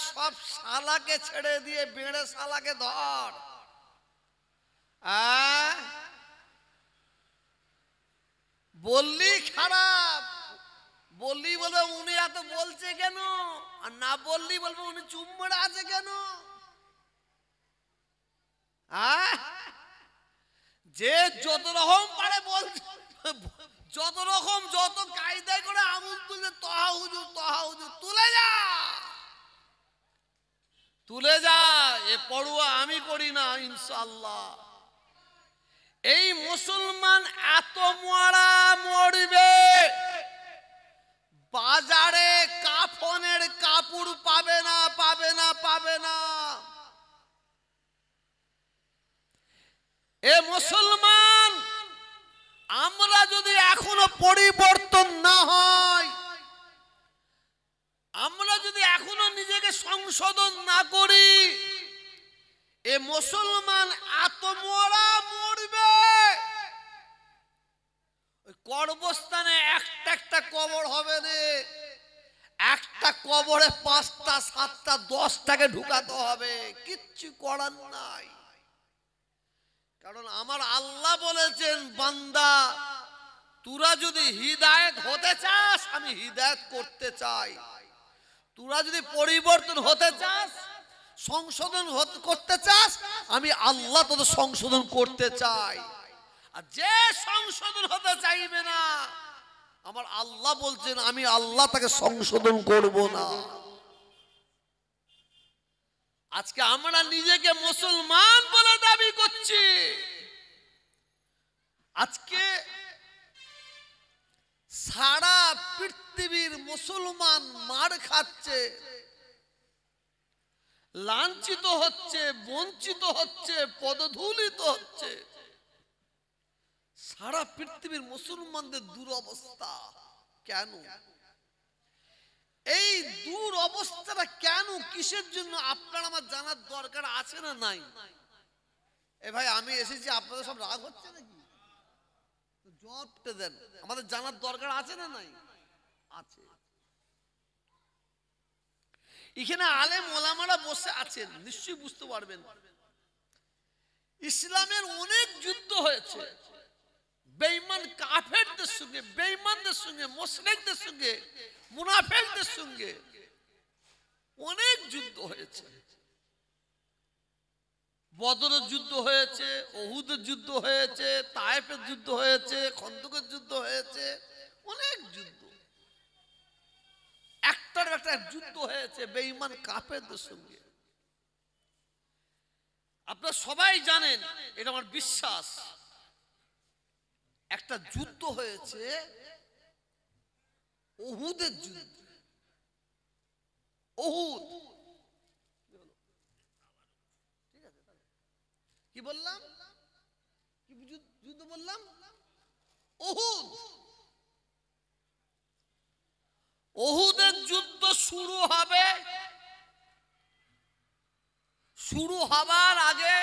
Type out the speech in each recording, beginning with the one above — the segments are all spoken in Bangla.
সব শালাকে ছেড়ে দিয়ে বেড়ে শালাকে ধর। বললি খারাপ, বললি বলবে উনি এত বলছে কেন, আর না বললি বলবো উনি চুপ মেরে আছে কেন। যে যত রকম পারে বলছে, যত রকম যত কায়দায় করে আঙুল তুলে তহা হুজুর তহা হুজুর, তুলে যা তুলে যা, এ পড়ুয়া আমি করি না ইনশাআল্লাহ। এই মুসলমান এত মরা মরবে, বাজারে কাফনের কাপড় পাবে না পাবে না পাবে না। এ মুসলমান, আমরা যদি এখনো পরিবর্তন না হয়, আমরা যদি এখনো নিজেকে সংশোধন না করি, এ মুসলমান এত মরা মরবে। কবরস্থানে একটা একটা কবর হবে না, একটা কবরে 5টা 7টা 10টাকে ঢুকাতে হবে, কিচ্ছু করার নাই। কারণ আমার আল্লাহ বলেছেন, বান্দা তোরা যদি হিদায়াত হতে চাস আমি হিদায়াত করতে চাই, তোরা যদি পরিবর্তন হতে চাস, সংশোধন করতে চাস, আমি আল্লাহ তোদের সংশোধন করতে চাই। আর যে সংশোধন হতে চাইবে না, আমার আল্লাহ বলছেন আমি আল্লাহ তাকে সংশোধন করব না। আজকে আমরা নিজেকে মুসলমান বলে দাবি করছি, আজকে সারা পৃথিবীর মুসলমান মার খাচ্ছে, লাঞ্ছিত হচ্ছে, বঞ্চিত হচ্ছে, পদধূলিত হচ্ছে। সারা পৃথিবীর মুসলমানদের দুরবস্থা কেন? এই দুরবস্থাটা কেন, কিসের জন্য আপনার আমার জানার দরকার আছে না নাই? এ ভাই আমি এসেছি, আপনাদের সব রাগ হচ্ছে নাকি? জবাবটা দেন, আমাদের জানার দরকার আছে না নাই? আছে। এখানে আলেম ওলামারা বসে আছেন, নিশ্চয়ই বুঝতে পারবেন ইসলামের অনেক যুদ্ধ হয়েছে বেঈমান কাফেরদের সঙ্গে, বেঈমানদের সঙ্গে, মুশরিকদের সঙ্গে, মুনাফিকদের সঙ্গে অনেক যুদ্ধ হয়েছে। বদরের যুদ্ধ হয়েছে, উহুদের যুদ্ধ হয়েছে, তায়েফের যুদ্ধ হয়েছে, খন্দকের যুদ্ধ হয়েছে, অনেক যুদ্ধ। একটার একটা যুদ্ধ হয়েছে বেঈমান কাফেরদের সঙ্গে। আপনারা সবাই জানেন, এটা আমার বিশ্বাস, একটা যুদ্ধ হয়েছে উহুদের যুদ্ধ। উহুদ, ঠিক আছে, কি বললাম, কি যুদ্ধ বললাম? উহুদ। উহুদের যুদ্ধ শুরু হবে, শুরু হবার আগে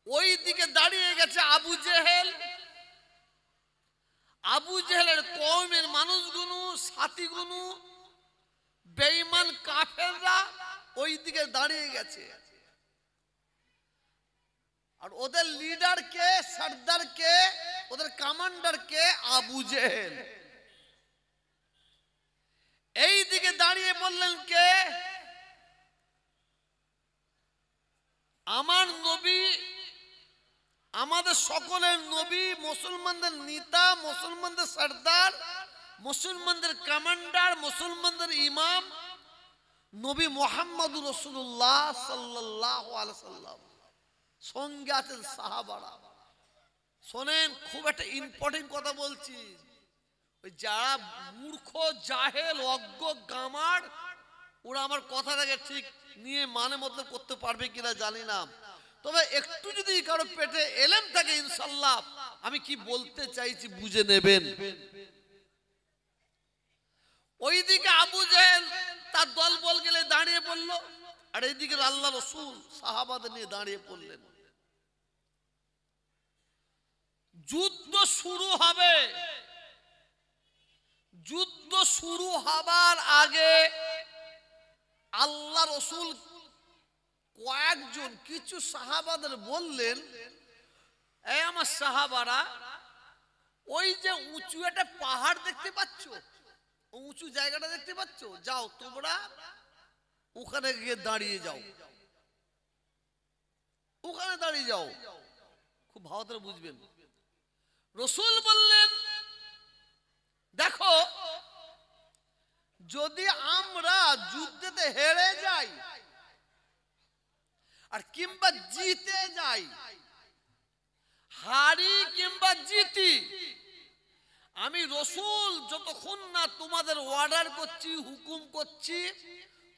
ওই দিকে দাঁড়িয়ে গেছে আবু জেহেল। আবু জেহেলের কওমের মানুষগুলো, সাথীগুলো, বেঈমান কাফেররা ওই দিকে দাঁড়িয়ে গেছে। আর ওদের লিডার কে, সর্দার কে, ওদের কমান্ডার কে? আবু জেহেল। এই দিকে দাঁড়িয়ে বললেন কে? আমার নবী, আমাদের সকলের নবী, মুসলমানদের নেতা, মুসলমানদের সর্দার, মুসলমানদের কমান্ডার, মুসলমানদের ইমাম নবী মুহাম্মদুর রাসূলুল্লাহ সাল্লাল্লাহু আলাইহি সাল্লাম। সঙ্গে আছেন সাহাবারা। শোনেন, খুব একটা ইম্পর্টেন্ট কথা বলছি। ওই যারা মূর্খ, জাহেল, অজ্ঞ, গামার, ওরা আমার কথাটাকে ঠিক নিয়ে মানে মতলব করতে পারবে কিনা জানি না, তবে একটু যদি কারো পেটে এলেম থাকে ইনশাআল্লাহ আমি কি বলতে চাইছি বুঝে নেবেন। ওইদিকে আবু জেহেল তার দল বল গেলে দাঁড়িয়ে পড়ল, আর এইদিকে আল্লাহ রাসূল সাহাবাদের নিয়ে দাঁড়িয়ে পড়লেন। যুদ্ধ শুরু হবে। যুদ্ধ শুরু হবার আগে আল্লাহ রসুল কয়েকজন কিছু সাহাবাদের বললেন, এই আমার সাহাবারা, ওই যে উঁচু একটা পাহাড় দেখতে পাচ্ছ, উঁচু জায়গাটা দেখতে পাচ্ছ, যাও তোমরা ওখানে গিয়ে দাঁড়িয়ে যাও, ওখানে দাঁড়িয়ে যাও। খুব ভালো করে বুঝবেন। রসুল বললেন, দেখো যদি আমরা যুদ্ধেতে হেরে যাই আর কিংবা জিতে যাই, হারি কিংবা জিতি, আমি রসুল যতক্ষণ না তোমাদের অর্ডার করছি, হুকুম করছি,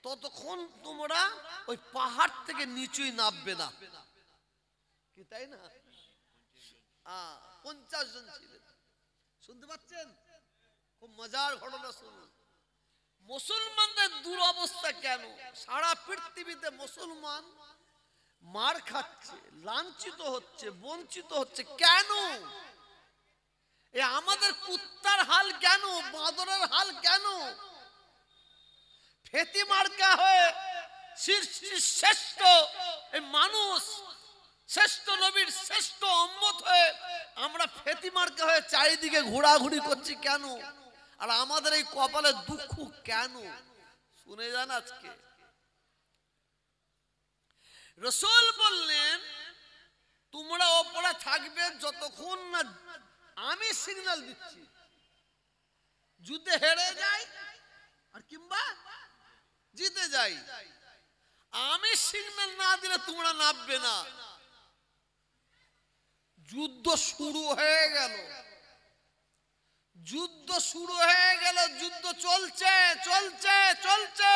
ততক্ষণ তোমরা ওই পাহাড় থেকে নিচুই নামবে না। কি তাই না? 50 জন ছিলেন। শুনতে পাচ্ছেন? খুব মজার ঘটনা শুনুন। মুসলমানদের দুরবস্থা কেন? সারা পৃথিবীতে মুসলমান মার খাচ্ছে, লাঞ্ছিত হচ্ছে, বঞ্চিত হচ্ছে কেন? এ আমাদের কুত্তার হাল কেন? বাঁদরের হাল কেন? ফেতি মার্কা হয়ে শ্রেষ্ঠ এই মানুষ, শ্রেষ্ঠ নবীর শ্রেষ্ঠ উম্মত হয়ে আমরা ফেতি মার্কা হয়ে চারিদিকে ঘোরাঘুরি করছি কেন? আর আমাদের এই কপালে দুঃখ কেন? শুনে যান। আজকে রাসূল বললেন, তোমরা ওপরে থাকবে যতক্ষণ না আমি সিগন্যাল দিচ্ছি। যুদ্ধে হেরে যাই আর কিংবা জিতে যাই, আমি সিগন্যাল না দিলে তোমরা নামবে না। যুদ্ধ শুরু হয়ে গেল, যুদ্ধ শুরু হয়ে গেল, যুদ্ধ চলছে চলছে চলছে।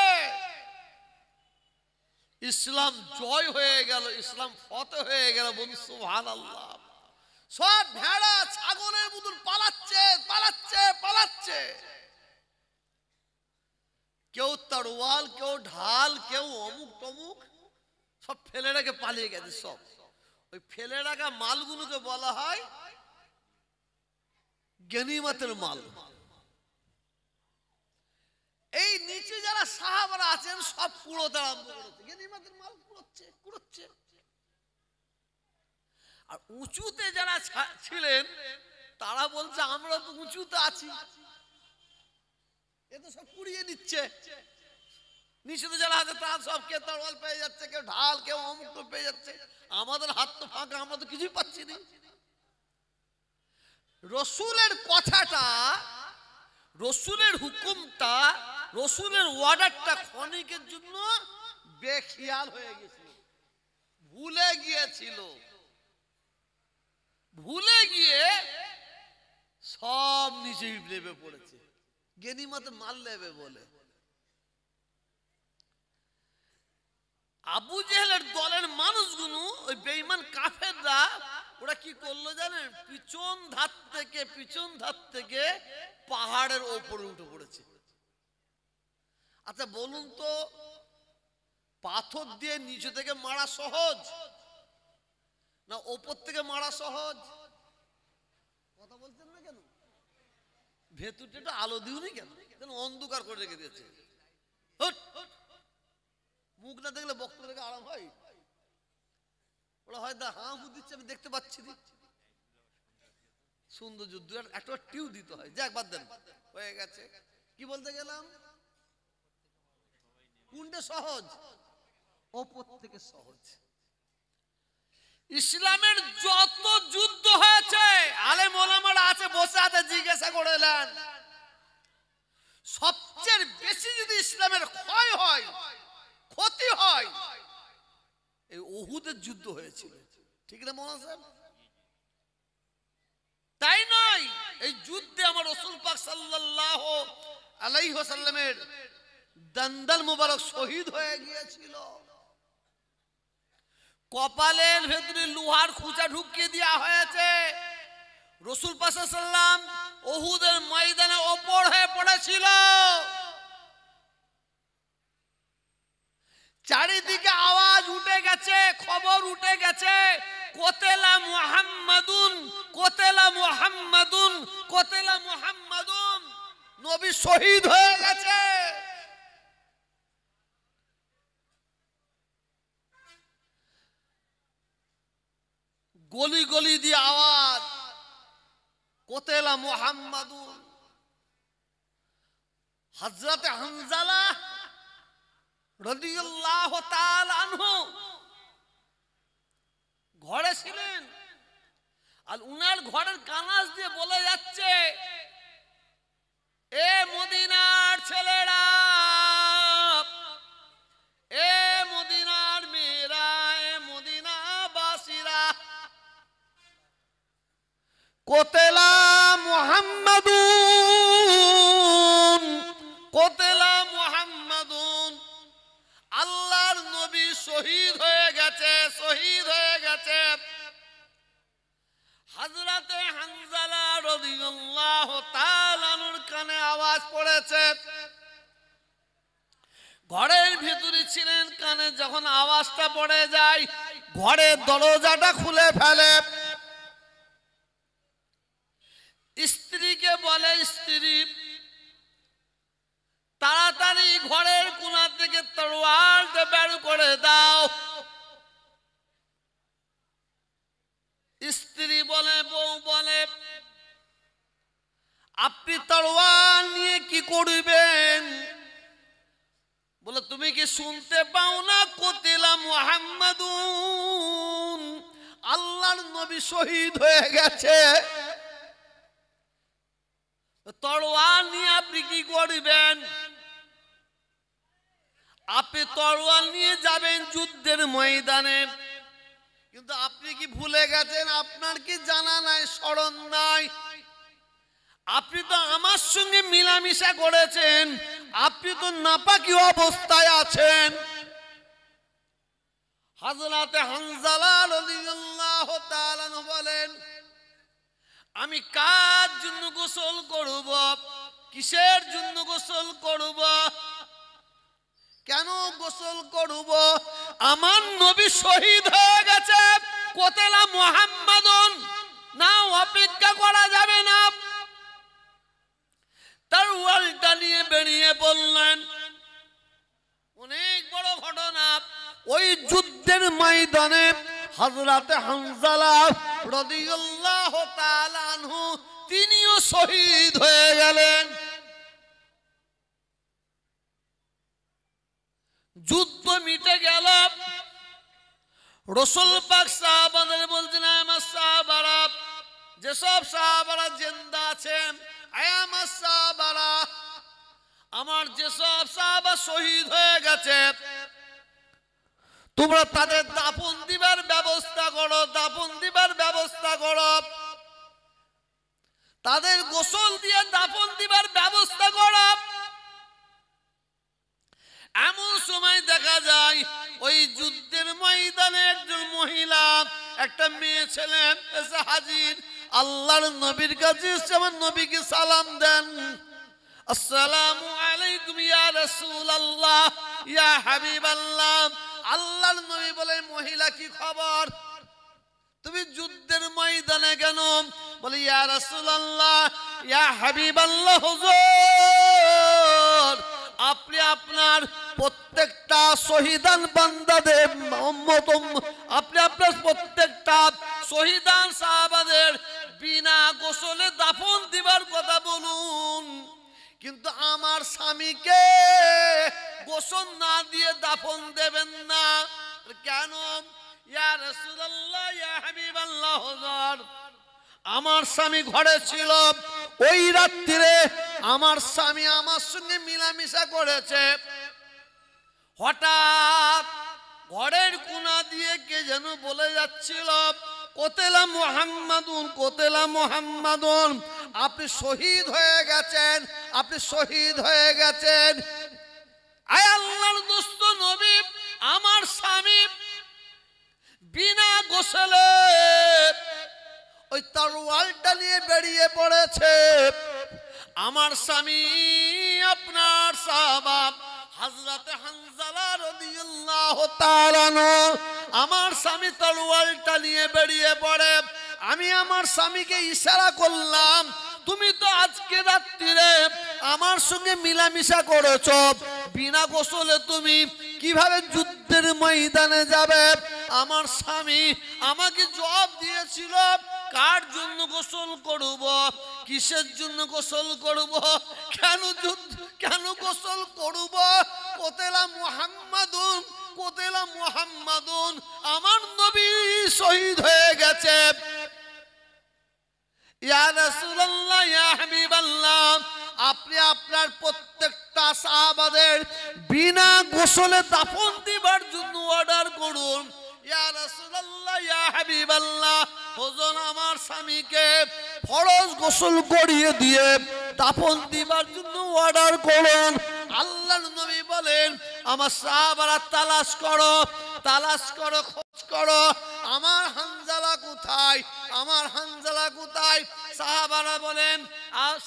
ইসলাম জয় হয়ে গেল, ইসলাম ফতহ হয়ে গেল। বলুন সুবহানাল্লাহ। সব ভেড়া ছাগলের মতন পালাচ্ছে পালাচ্ছে পালাচ্ছে। কেউ তরোয়াল, কেউ ঢাল, কেউ অমুক টমুক, সব ফেলে রেখে পালিয়ে গেছে। সব ওই ফেলে রাখা মালগুলোকে বলা হয় গনিমতের মাল। এই নিচে যারা সাহাবারা আছেন সব কুড়োতে আরম্ভ করেছে, গনিমতের মাল কুড়োচ্ছে কুড়োচ্ছে। আর উঁচুতে যারা ছিলেন তারা বলছে, আমরা তো উঁচুতে আছি, এ তো সব কুড়িয়ে নিচ্ছে। নিচেতে যারা আছে তারা সব কে তরোয়াল পেয়ে যাচ্ছে, কেউ ঢাল, কেউ অমুক পেয়ে যাচ্ছে। আমাদের হাত তো ফাঁকা, আমরা তো কিছুই পাচ্ছি না। রসুলের কথাটা, রসুলের হুকুমটা, রসুলের অর্ডারটা ক্ষণিকের জন্য বেখিয়াল হয়ে গেছিল, ভুলে গিয়েছিল। ভুলে গিয়ে সব নিচে নেমে পড়েছে, গনিমতে মাল নেবে বলে। আবু জেহেলের দলের মানুষগুলো, ওই বেঈমান কাফেররা, ওরা কি করলো জানেন? পিছন ধার থেকে পাহাড়ের ওপরে উঠে পড়েছে। আচ্ছা বলুন তো, পাথর দিয়ে নিচে থেকে মারা সহজ না ওপর থেকে মারা সহজ? কথা বলছেন না কেন? ভেতরটা একটু আলো দিওনি কেন? অন্ধকার করে রেখে দিয়েছে। মুখ না দেখলে বক্তব্য দেখে আরাম হয়? ওরা হয়তো হাঁ হু দিচ্ছে, আমি দেখতে পাচ্ছি। সুন্দর যুদ্ধ, একটা টিউ দিতে হয়। যাক বাদ দেন, হয়ে গেছে। কি বলতে গেলাম? কোনটা সহজ? ওপর থেকে সহজ। ইসলামের যত যুদ্ধ হয়েছে, আলেম ওলামারা আছে বসে আছে, জিজ্ঞাসা করেলেন, সবচেয়ে বেশি যদি ইসলামের ক্ষয় হয়, ক্ষতি হয়, এই উহুদের যুদ্ধ হয়েছিল। ঠিক না মনে আছে? তাই নয়, এই যুদ্ধে আমার রাসূল পাক সাল্লাল্লাহু আলাইহি ওয়াসাল্লামের দন্দল মুবারক শহীদ হয়ে গিয়েছিল। কপালের ভেতরে লোহার খুঁচা ঢুকিয়ে দেওয়া হয়েছে। রাসূল পাক সাল্লাল্লাহু আলাইহি ওয়াসাল্লাম উহুদের ময়দানে ওপর হয়ে পড়েছিল। চারিদিকে আওয়াজ উঠে গেছে, খবর উঠে গেছে, কোতেলা মুহাম্মাদুন, কোতেলা মুহাম্মাদুন, কোতেলা মুহাম্মাদুন, নবী শহীদ হয়ে গেছে। গলি গলি দিয়ে আওয়াজ, কোতেলা মুহাম্মাদুন। হযরত হানজালা রাদিয়াল্লাহু তাআলা আনহু ঘরে ছিলেন, আর উনার ঘরের কানাস দিয়ে বলে যাচ্ছে, এ মদিনার ছেলেরা, এ মদিনার মেয়েরা, এ মদিনাবাসীরা, কোতেলা মুহাম্মাদুন, কোতেলা মুহাম্মাদুন, আল্লাহর নবী শহীদ হয়ে গেছে, শহীদ হয়ে গেছে। হযরতে হানজালা রাদিয়াল্লাহু তাআলা আনহুর কানে আওয়াজ পড়েছে। ঘরের ভিতরে ছিলেন, কানে যখন আওয়াজটা পড়ে যায়, ঘরের দরজাটা খুলে ফেলে। স্ত্রীকে বলে, স্ত্রী তাড়াতাড়ি ঘরের কোণা থেকে তরোয়ারটা বের করে দাও। স্ত্রী বলে, বউ বলে, আপনি তরোয়ার নিয়ে কি করবেন? বলে, তুমি কি শুনতে পাও না? কোতেলা মুহাম্মাদুন, আল্লাহর নবী শহীদ হয়ে গেছে। তরোয়ার নিয়ে আপনি কি করবেন? আপনি তরোয়ার নিয়ে যাবেন যুদ্ধের ময়দানে, কিন্তু আপনি কি ভুলে গেছেন? আপনার কি জানা নাই, স্মরণ নাই? আপনি তো আমার সঙ্গে মিলামিশা করেছেন, আপনি তো নাপাকি অবস্থায় আছেন। হযরতে হানজালা রাদিয়াল্লাহু তাআলা বলেন, আমি কার জন্য গোসল করব? কিসের জন্য গোসল করব? কেন গোসল করব? আমার নবী শহীদ হয়ে গেছে, কোতেলা মুহাম্মাদুন, না অপেক্ষা করা যাবে না। তরোয়ারটা নিয়ে বেরিয়ে বললেন। অনেক বড় ঘটনা। ওই যুদ্ধের ময়দানে হযরতে হানজালা রাদিয়াল্লাহু তাআলা আনহু তিনিও শহীদ হয়ে গেলেন। যুদ্ধ মিটে গেল। রাসূল পাক সাহাবাদের বলছেন, আমার সাহাবারা, যেসব সাহাবারা জিন্দা আছেন, আমার সাহাবারা, আমার যেসব সাহাবা শহীদ হয়ে গেছে, তোমরা তাদের দাফন দিবার ব্যবস্থা করো, দাফন দিবার ব্যবস্থা করো, তাদের গোসল দিয়ে দাফন দিবার ব্যবস্থা করো। এমন সময় দেখা যায় ওই যুদ্ধের ময়দানে একজন মহিলা, একটা মেয়ে ছেলে এসে হাজির। আল্লাহর নবীর কাছে আমার নবীকে সালাম দেন, আসসালামু আলাইকুম ইয়া রাসূলুল্লাহ, ইয়া হাবিবাল্লাহ। আল্লাহর নবী বলে, মহিলা কি খবর? তুমি যুদ্ধের ময়দানে কেন? বলে, ইয়া রাসূলুল্লাহ, ইয়া হাবিবাল্লাহ, হুজুর, আপনি আপনার প্রত্যেকটা শহীদান বান্দাদের আপনি আপনার প্রত্যেকটা শহীদান সাহাবাদের বিনা গোসলে দাফন দিবার কথা বলুন, কিন্তু আমার স্বামীকে গোসল না দিয়ে দাফন দেবেন না। কেন? ইয়া রাসূলুল্লাহ, ইয়া হাবিবাল্লাহ, হুজুর, আমার স্বামী ঘরে ছিল, ওই রাত্রিরে আমার স্বামী আমার সঙ্গে মিলামিশা করেছে। হঠাৎ ঘরের কোণা দিয়ে কে যেন বলে যাচ্ছিল, কোতেলা মুহাম্মাদুন, কোতেলা মুহাম্মাদুন, আপনি শহীদ হয়ে গেছেন, আপনি শহীদ হয়ে গেছেন। আয় আল্লাহর দোস্ত নবী, আমার স্বামী বিনা গোসলে ওই তরোয়ালটা নিয়ে বেরিয়ে পড়েছে। আমার স্বামী আপনার সাহাবা হযরতে হানজালা রাদিয়াল্লাহু তাআলা আনহু, আমার স্বামী তরোয়ালটা নিয়ে বেরিয়ে পড়ে। আমি আমার স্বামীকে ইশারা করলাম, তুমি তো আজকে রাত্রিরে আমার সঙ্গে মিলামিশা করেছো, বিনা গোসলে তুমি কিভাবে যুদ্ধের ময়দানে যাবে? আমার স্বামী আমাকে জবাব দিয়েছিল, কার জন্য গোসল করব, কিসের জন্য গোসল করব, কেন গোসল করব? কোতেলা মুহাম্মাদুন, কোতেলা মুহাম্মাদুন, আমার নবী শহীদ হয়ে গেছে। ইয়া রাসূলুল্লাহ, ইয়া হাবিবাল্লাহ, আপনি আপনার প্রত্যেকটা সাহাবাদের বিনা গোসলে দাফন দিবার জন্য অর্ডার করুন। ইয়া রাসূলুল্লাহ, ইয়া হাবিবাল্লাহ, হুজুর আমার স্বামীকে ফরজ গোসল করিয়ে দিয়ে দাফন দিবার জন্য অর্ডার করুন। আল্লাহর নবী বলেন, আমার সাহাবারা তালাশ করো, তালাশ করো, খোঁজ করো, আমার হানজালা কোথায়, আমার হানজালা কোথায়? সাহাবারা বলেন,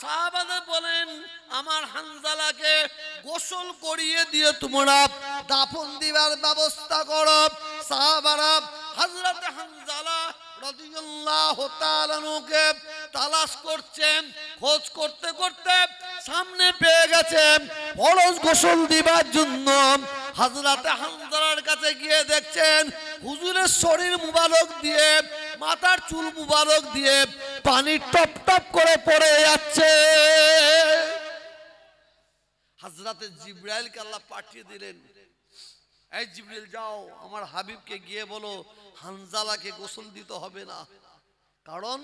সাহাবারা বলেন, আমার হানজালাকে গোসল করিয়ে দিয়ে তোমরা দাফন দিবার ব্যবস্থা করো। সাহাবারা হযরত হানজালা রাদিয়াল্লাহু তাআলা আনহুকে তালাশ করছেন, খোঁজ করতে করতে সামনে পেয়ে গেছেন ফরজ গোসল দিবার জন্য। হযরত হানজালার কাছে গিয়ে দেখছেন হুজুরের শরীর মুবারক দিয়ে, মাথার চুল মুবারক দিয়ে পানি টপ টপ করে পড়ে যাচ্ছে। হযরতে জিবরাইলকে আল্লাহ পাঠিয়ে দিলেন, এই জিবরিল যাও, আমার হাবিবকে গিয়ে বলো হানজালাকে গোসল দিতে হবে না, কারণ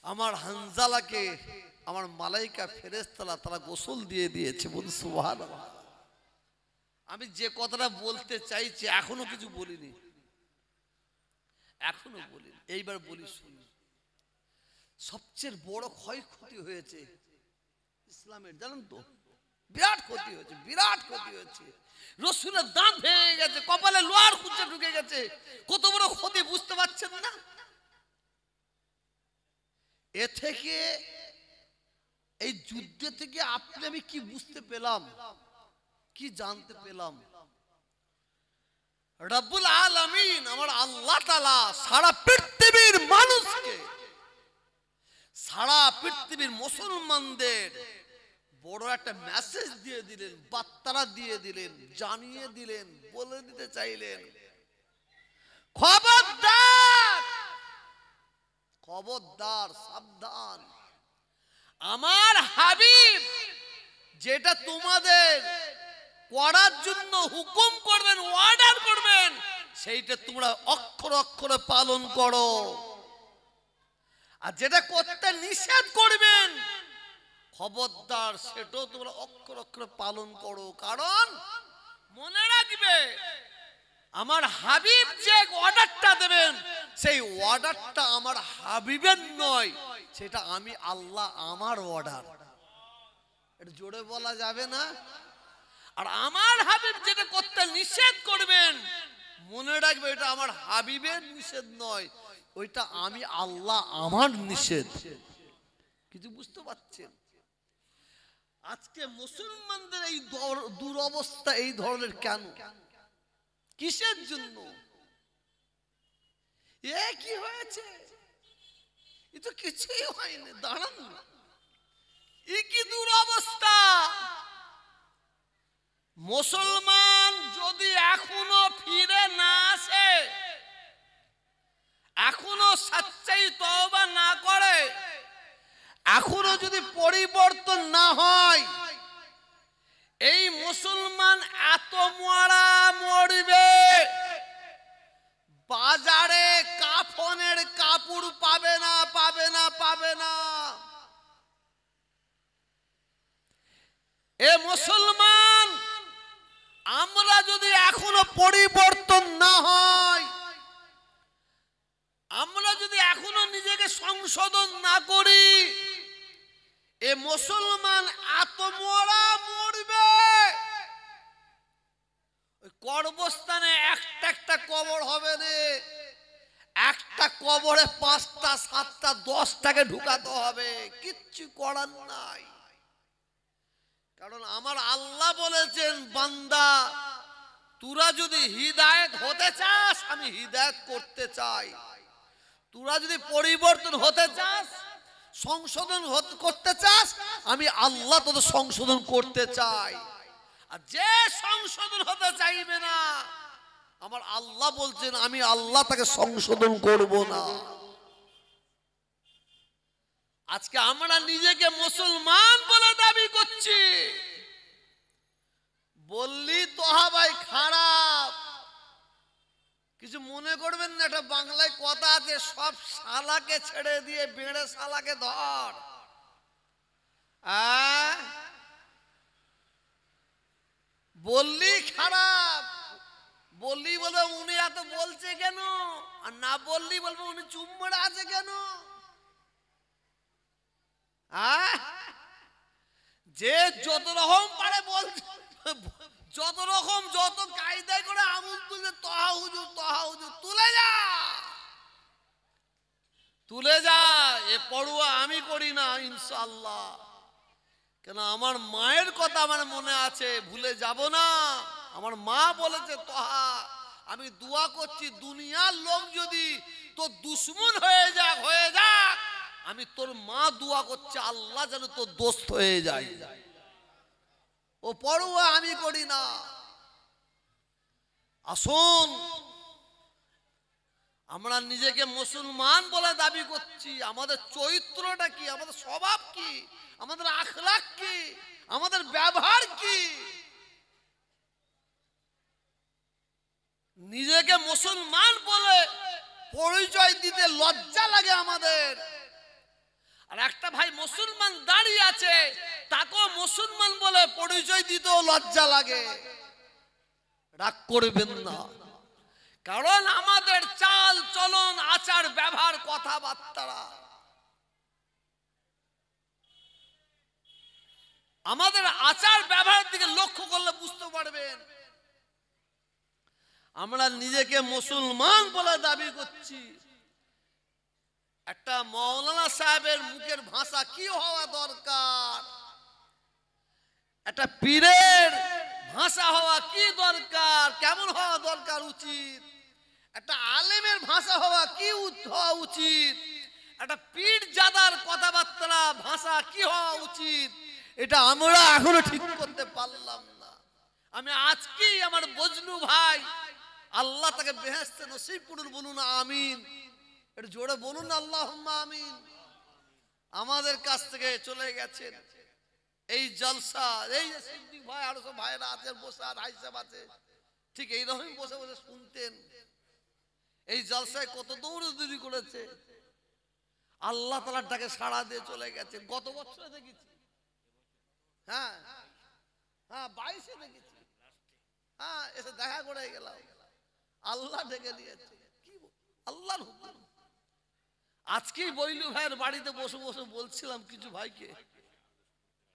আমার হানজালাকে আমার মালাইকা ফেরেশতারা তারা গোসল দিয়ে দিয়েছে। বলুন সুবহানাল্লাহ। আমি যে কথাটা বলতে চাইছি এখনো কিছু বলিনি, এখনো বলিনি, এইবার বলি শুনুন। সবচেয়ে বড় ক্ষয়ক্ষতি হয়েছে ইসলামের, জানেন তো? বিরাট ক্ষতি হয়েছে, বিরাট ক্ষতি হয়েছে। রসুলের দাঁত ভেঙে গেছে, কপালে লোহার কুচে ঢুকে গেছে। কত বড় ক্ষতি বুঝতে পারছেন না? এ থেকে, এই যুদ্ধ থেকে আপনি আমি কি বুঝতে পেলাম, কি জানতে পেলাম? রব্বুল আলামিন আমার আল্লাহ তাআলা সারা পৃথিবীর মানুষকে, সারা পৃথিবীর মুসলমানদের বড় একটা মেসেজ দিয়ে দিলেন, বার্তা দিয়ে দিলেন, জানিয়ে দিলেন, বলে দিতে চাইলেন, খবরদার, খবরদার, সাবধান, আমার হাবিব যেটা তোমাদের করার জন্য হুকুম করবেন, অর্ডার করবেন, সেইটা তোমরা অক্ষর অক্ষরে পালন করো। আর যেটা করতে নিষেধ করবেন, খবরদার, সেটাও তোমরা অক্ষর অক্ষরে পালন করো। কারণ মনে রাখবে, আমার হাবিব যে অর্ডারটা দেবেন, সেই অর্ডারটা আমার হাবিবের নয়, সেটা আমি আল্লাহ আমার অর্ডার। এটা জোরে বলা যাবে না? আর আমার হাবিব যেটা করতে নিষেধ করবেন, মনে রাখবে এটা আমার হাবিবের নিষেধ নয়, ওইটা আমি আল্লাহ আমার নিষেধ। কিছু বুঝতে পারছেন? আজকে মুসলমানদের এই দুরবস্থা এই ধরনের কেন, কিসের জন্য? এ কি হয়েছে? এ তো কিছুই হয়নি, দাঁড়ান, এ কি দুরবস্থা? মুসলমান যদি এখনো ফিরে না আসে, এখনো সচ্চাই তওবা না করে, এখনো যদি পরিবর্তন না হয়, এই মুসলমান এত মরবে, বাজারে কাফনের কাপড় পাবে না, পাবে না, পাবে না। এ মুসলমান, আমরা যদি এখনো পরিবর্তন না হয়, আমরা যদি এখনো নিজেকে সংশোধন না করি, এ মুসলমান এত মরবে, কবরস্থানে একটা একটা কবর হবে না, একটা কবরে 5টা 7টা 10টাকে ঢুকাতে হবে, কিচ্ছু করার নাই। কারণ আমার আল্লাহ বলেছেন, বান্দা তোরা যদি হিদায়াত হতে চাস, আমি হিদায়াত করতে চাই। তোরা যদি পরিবর্তন হতে চাস, সংশোধন করতে চাস, আমি আল্লাহ তোদের সংশোধন করতে চাই। আর যে সংশোধন হতে চাইবে না, আমার আল্লাহ বলছেন আমি আল্লাহ তাকে সংশোধন করব না। আজকে আমরা নিজেকে মুসলমান বলে দাবি করছি, বললি তোহা ভাই খারাপ, কিছু মনে করবেন না। এটা বাংলায় কথা আছে, সব শালাকে ছেড়ে দিয়ে বেড়ে শালাকে ধর। বললি খারাপ, বললি বলবে উনি এত বলছে কেন, আর না বললি বলবে উনি চুপ মেরে আছে কেন। যে যত রকম পারে বলছে, যত রকম যত কায়দায় করে আঙুল তুলে তহা হুজুর তহা হুজুর, তুলে যা তুলে যা। এ পড়ুয়া আমি করি না ইনশাআল্লাহ, কেন আমার মায়ের কথা আমার মনে আছে, ভুলে যাব না। আমার মা বলেছে তহা, আমি দোয়া করছি দুনিয়ার লোক যদি তোর দুশ্মন হয়ে যাক আমি তোর মা দোয়া করছি আল্লাহ যেন তোর দোস্ত হয়ে যায়। ও পড়ুয়া আমি করি না। আসুন আমরা নিজেকে মুসলমান বলে দাবি করছি, আমাদের চরিত্রটা কি, আমাদের স্বভাব কি, আমাদের আখলাক কি, আমাদের ব্যবহার কি। নিজেকে মুসলমান বলে পরিচয় দিতে লজ্জা লাগে আমাদের। আর একটা ভাই মুসলমান দাঁড়িয়ে আছে, তাকেও মুসলমান বলে পরিচয় দিতেও লজ্জা লাগে। রাগ করবেন না, কারণ আমাদের চাল চলন আচার ব্যবহার কথাবার্তা, আমাদের আচার ব্যবহার দিকে লক্ষ্য করলে বুঝতে পারবেন আমরা নিজেকে মুসলমান বলে দাবি করছি। একটা মৌলানা সাহেবের মুখের ভাষা কি হওয়া দরকার, একটা পীরের ভাষা হওয়া কি দরকার, কেমন হওয়া দরকার উচিত, একটা আলেমের ভাষা হওয়া কি হওয়া উচিত, একটা পীর জাদার কথাবার্তা ভাষা কি হওয়া উচিত, এটা আমরা এখনো ঠিক করতে পারলাম না। আমি আজকেই আমার বজলু ভাই, আল্লাহ তাকে বেহেশতে নসিব করুন, বলুন আমিন। একটু জোরে বলুন আল্লাহুম্মা আমিন। আমাদের কাছ থেকে চলে গেছেন। এই জলসা, এই যে সিদ্দিক ভাই আর সব ভাইরা আছে বসে, আর আইসাব আছে, ঠিক এইরকমই বসে বসে শুনতেন। এই জলসায় কত দৌড়দৌড়ি করেছে, আল্লাহ তাআলার ডাকে সাড়া দিয়ে চলে গেছে। গত বছরে দেখেছি, হ্যাঁ হ্যাঁ 22-এ দেখেছি, হ্যাঁ এসে দেখা করে গেলাম, আল্লাহ ডেকে দিয়েছে। কি আল্লাহর হুকুম। আজকেই বইলু ভাইয়ের বাড়িতে বসে বসে বলছিলাম কিছু ভাইকে,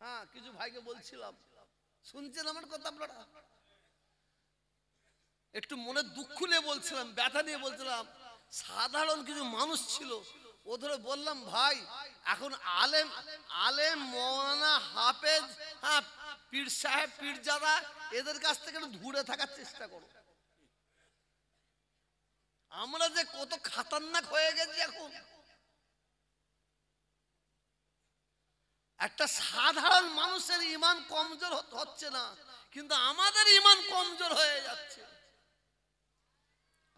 হ্যাঁ কিছু ভাইকে বলছিলাম, শুনছেন আমার কথা আপনারা? একটু মনে দুঃখ নিয়ে বলছিলাম, ব্যথা নিয়ে বলছিলাম। সাধারণ কিছু মানুষ ছিল, ওদের বললাম ভাই এখন আলেম আলেম মৌলানা হাফেজ, হ্যাঁ পীর সাহেব পীরজাদা, এদের কাছ থেকে দূরে থাকার চেষ্টা করো। আমরা যে কত খাতারনাক হয়ে গেছি এখন। একটা সাধারণ মানুষের ঈমান কমজোর হচ্ছে না, কিন্তু আমাদের ঈমান কমজোর হয়ে যাচ্ছে,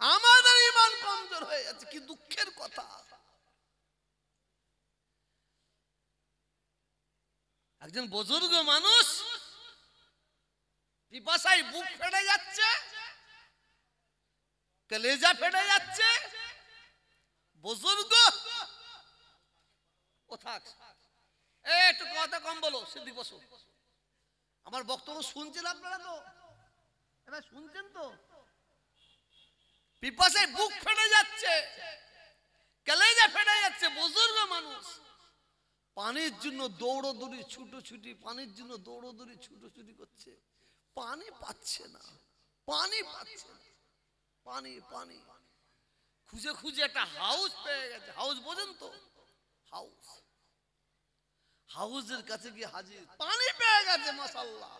আমাদের ঈমান কমজোর হয়ে যাচ্ছে। কি দুঃখের কথা। একজন বুজুর্গ মানুষ পিপাসায় বুক ফেটে যাচ্ছে, কলেজা ফেটে যাচ্ছে, বুজুর্গ ও থাক, একটু কথা কম বলো, সিদ্দিক বসো। আমার বক্তব্য শুনছেন আপনারা তো? এবার শুনছেন তো? পিপাসায় বুক ফেটে যাচ্ছে, কলেজা ফেটে যাচ্ছে, বুজুর্গ মানুষ পানির জন্য দৌড়দৌড়ি ছুটোছুটি, পানির জন্য দৌড়দৌড়ি ছুটোছুটি করছে, পানি পাচ্ছে না, পানি পাচ্ছে না, পানি পানি খুঁজে খুঁজে একটা হাউস পেয়ে গেছে। হাউস বোঝেন তো? হাউস, হাউসের কাছে গিয়ে হাজির, পানি পেয়ে গেছে মাশাআল্লাহ।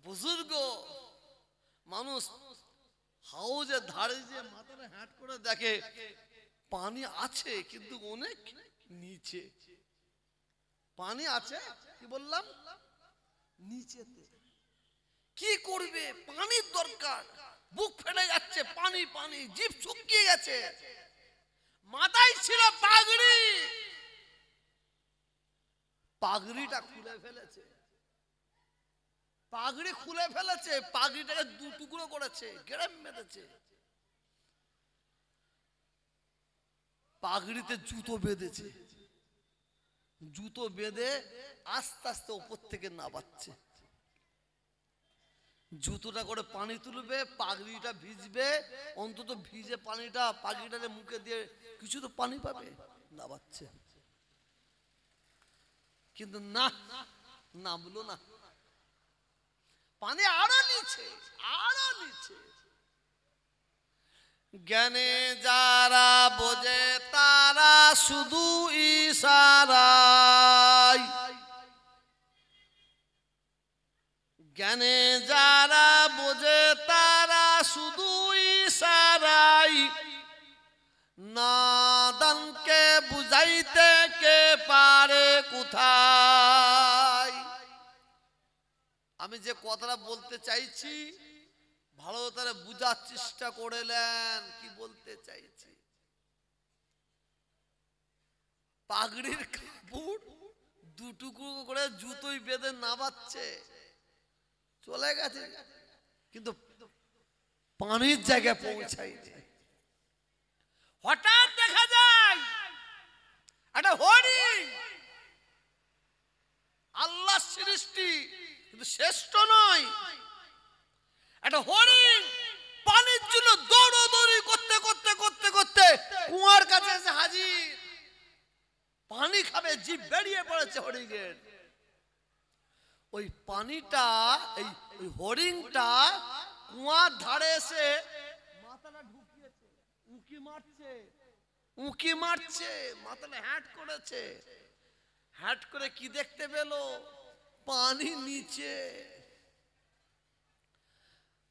বুজুর্গ মানুষ হাউসের ধারে যে মাথাটা হ্যাট করে দেখে পানি আছে কিন্তু অনেক নিচে। নিচে পানি আছে, কি বললাম, নিচেতে। কি করবে, পানির দরকার, বুক ফেটে যাচ্ছে, পানি পানি, জিভ শুকিয়ে গেছে। মাথায় ছিল পাগড়ি, পাগড়িটা খুলে ফেলেছে, পাগড়ি খুলে ফেলেছে, পাগড়িটাকে দু টুকরো করেছে, গেড়ে মেরেছে। পাগড়িতে জুতো বেঁধেছে, জুতো বেঁধে আস্তে আস্তে উপর থেকে নামাচ্ছে। জুতোটা করে পানি তুলবে, পাগড়িটা ভিজবে, অন্তত ভিজে পানিটা পাগড়িটাকে মুখে দিয়ে কিছু তো পানি পাবে, নামাচ্ছে। কিন্তু না, নামলো না, পানি আরো নিচে, আরো নিচে। জ্ঞানে যারা বোঝে তারা শুধু ইশারায়, জ্ঞানে যারা বোঝে তারা শুধু ইশারায়, নাদানকে বুঝাইতে কে পারে কোথায়। আমি যে কথাটা বলতে চাইছি ভালো করে বুঝার চেষ্টা করলেন, কি বলতে চাইছি। পাগড়ির কাপড় দুটুকরো করে জুতোই বেঁধে নামাচ্ছে, চলে গেছে, কিন্তু পানির জায়গায় পৌঁছায়নি। হঠাৎ দেখা যায় একটা হরিণ, আল্লাহর সৃষ্টি কিন্তু শ্রেষ্ঠ নয়, একটা হরিণ পানির জন্য দৌড়দৌড়ি করতে করতে করতে করতে কুয়ার কাছে এসে হাজির। পানি খাবে, জিভ বেরিয়ে পড়েছে হরিণের। ওই পানিটা, এই হরিণটা কুয়ার ধারে এসে মাথাটা ঢুকিয়েছে, উঁকি মারছে, উঁকি মারছে, মাথাটা হ্যাট করেছে। হ্যাট করে কি দেখতে পেল, পানি নিচে।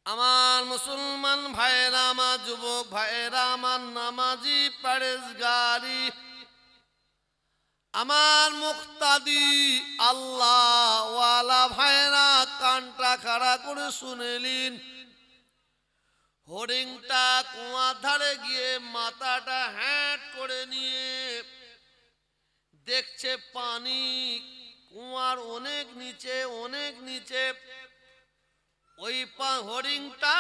আমার মুসলমান ভাইরা, আমার যুবক ভাইরা, আমার নামাজি পরেশগারি, আমার মুক্তাদি আল্লাহ ওয়ালা ভাইরা, কানটা খাড়া করে শুনেলিন। হরিণটা কুয়ার ধারে গিয়ে মাথাটা হ্যাট করে নিয়ে দেখছে পানি কুয়ার অনেক নিচে, অনেক নিচে। ওই হরিণটা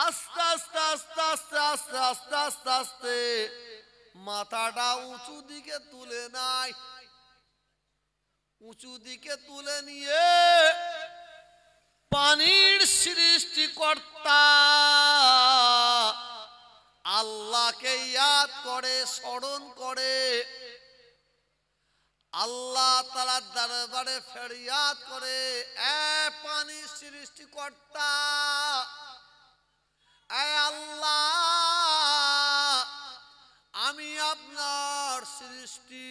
আস্তে আস্তে আস্তে আস্তে আস্তে আস্তে আস্তে আস্তে মাথাটা উঁচু দিকে তুলে নাই, উঁচু দিকে তুলে নিয়ে পানির সৃষ্টিকর্তা আল্লাহকে ইয়াদ করে, স্মরণ করে, আল্লাহ তাআলার দরবারে ফরিয়াদ করে, এ পানির সৃষ্টিকর্তা, এ আল্লাহ, আমি আপনার সৃষ্টি,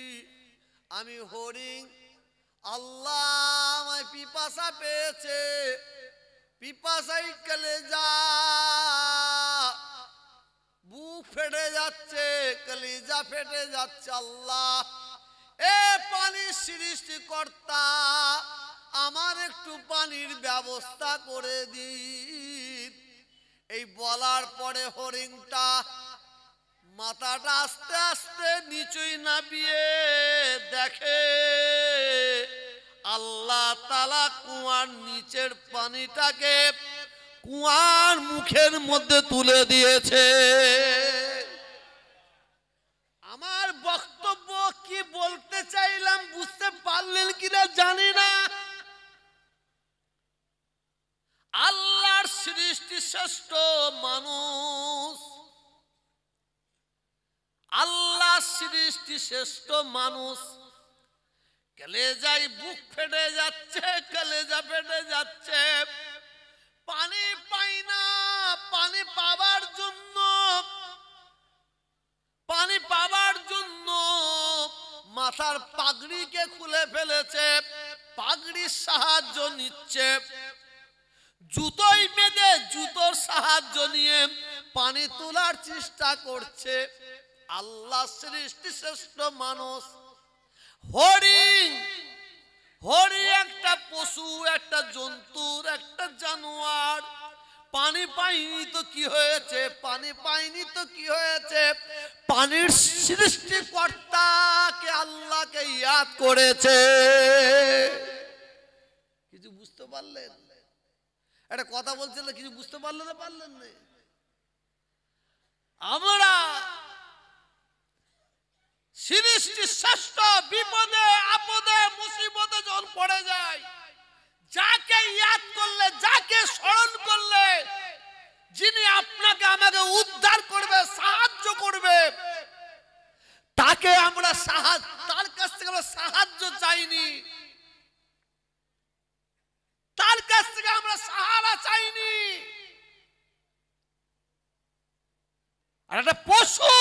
আমি হরিণ, আল্লাহ আমায় পিপাসা পেয়েছে, পিপাসাই কলেজা, বুক ফেটে যাচ্ছে, কলিজা ফেটে যাচ্ছে, আল্লাহ এ পানির সৃষ্টিকর্তা আমার একটু পানির ব্যবস্থা করে দিন। এই বলার পরে হরিণটা মাথাটা আস্তে আস্তে নিচুই নামিয়ে দেখে আল্লাহ তাআলা কুয়ার নিচের পানিটাকে কুয়ার মুখের মধ্যে তুলে দিয়েছে। আমার বক্তব্য কি বলতে চাইলাম বুঝতে পারলেন কিনা জানি না। আল্লাহর সৃষ্টি শ্রেষ্ঠ মানুষ, আল্লাহর সৃষ্টি শ্রেষ্ঠ মানুষ, কলেজায় বুক ফেটে যাচ্ছে, কলেজা ফেটে যাচ্ছে, পানি পাই না, পানি পাবার জন্য, পানি পাবার জন্য মাথার পাগড়িকে খুলে ফেলেছে, পাগড়ির সাহায্য নিচ্ছে, জুতোই বেঁধে জুতোর সাহায্য নিয়ে পানি তোলার চেষ্টা করছে। আল্লাহ সৃষ্টি শ্রেষ্ঠ মানুষ। হরিণ, হরিণ একটা পশু, একটা জন্তুর, একটা জানোয়ার। পানি পাইনি তো কি হয়েছে, পানি পাইনি তো কি হয়েছে, পানির সৃষ্টিকর্তাকে আল্লাহকে ইয়াদ করেছে। কিছু বুঝতে পারলেন? একটা কথা বলছিলেন, কিছু বুঝতে পারলেন না? পারলেন না? আমরা সৃষ্টি শ্রেষ্ঠ বিপদে আপদে মুসিবতে যখন পড়ে যায়, যাকে ইয়াদ করলে, যাকে স্মরণ করলে, যিনি আপনাকে আমাকে উদ্ধার করবে, সাহায্য করবে, তাকে আমরা তার কাছ থেকে আমরা সাহায্য চাইনি, তার কাছ থেকে আমরা সাহারা চাইনি। আর একটা পশু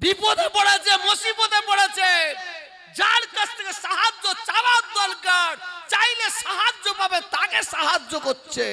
বিপদে পড়েছে, মুসিবতে পড়েছে, যার কাছ থেকে সাহায্য চাওয়ার দরকার, চাইলে সাহায্য পাবে, তাকে সাহায্য করছে।